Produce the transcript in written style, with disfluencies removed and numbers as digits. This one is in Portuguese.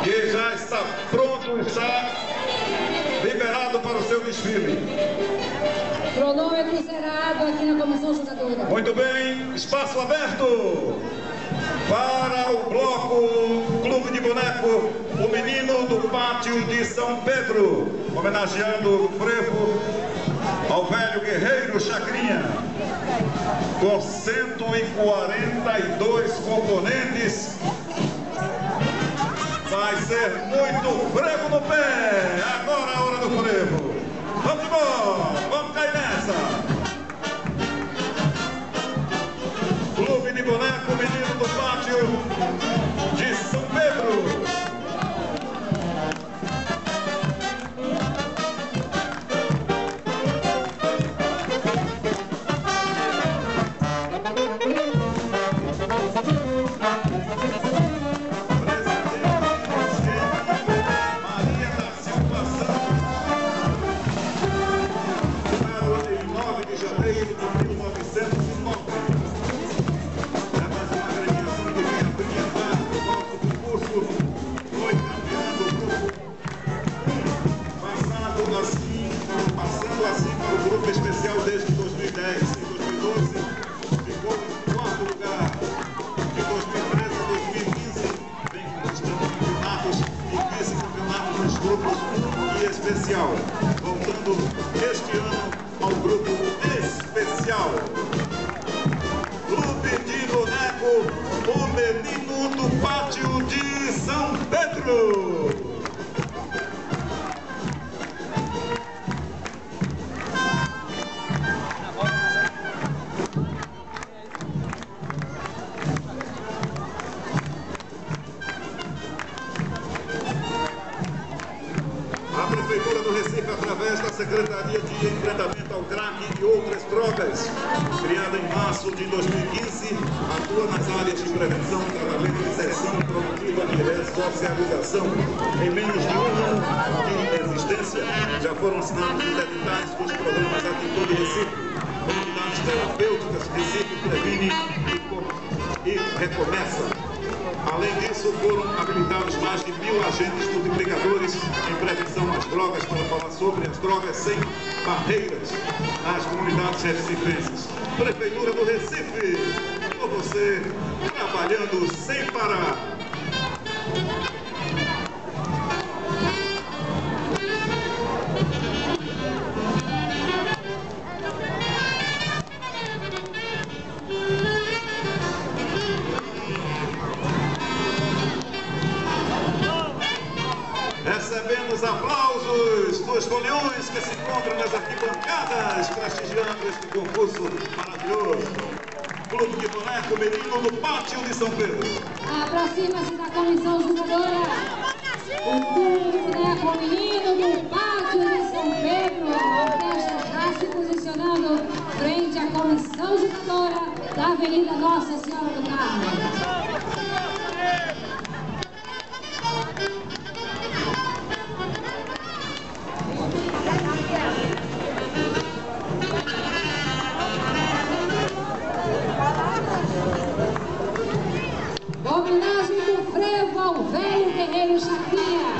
que já está pronto, está liberado para o seu desfile. Cronômetro zerado aqui na comissão jogadora. Muito bem, espaço aberto para o bloco Clube de Boneco, o menino do pátio de São Pedro, homenageando o frevo ao velho guerreiro Chacrinha, com 142 componentes. Vai ser muito frevo no pé. Agora é a hora do frevo. Vamos embora, vamos cair nessa. Clube de Boneco, menino do pátio de São Pedro. Especial desde 2010 e 2012, ficou em quarto lugar. De 2013 a 2015, vem conquistando campeonatos e vice-campeonatos nos grupos e especial. Voltando este ano ao grupo especial. Clube de Boneco, o menino do pátio de São Pedro. A Prefeitura do Recife, através da Secretaria de Enfrentamento ao Crack e outras drogas, criada em março de 2015, atua nas áreas de prevenção, tratamento, inserção produtiva e ressocialização. Em menos de um ano de existência, já foram assinados os editais dos programas Atitude Recife, Comunidades Terapêuticas Recife Previne e Recomeça. Além disso, foram habilitados mais de 1000 agentes multiplicadores em prevenção às drogas para falar sobre as drogas sem barreiras nas comunidades recifenses. Prefeitura do Recife, com você, trabalhando sem parar. Recebemos aplausos dos foliões que se encontram nas arquibancadas, prestigiando este concurso maravilhoso. Clube de Boneco, menino do pátio de São Pedro. Aproxima-se da comissão jogadora. O Clube de Boneco, menino do pátio de São Pedro. A orquestra já se posicionando frente à comissão jogadora da Avenida Nossa Senhora do Carmo. Homenagem do frevo ao velho guerreiro Chacrinha.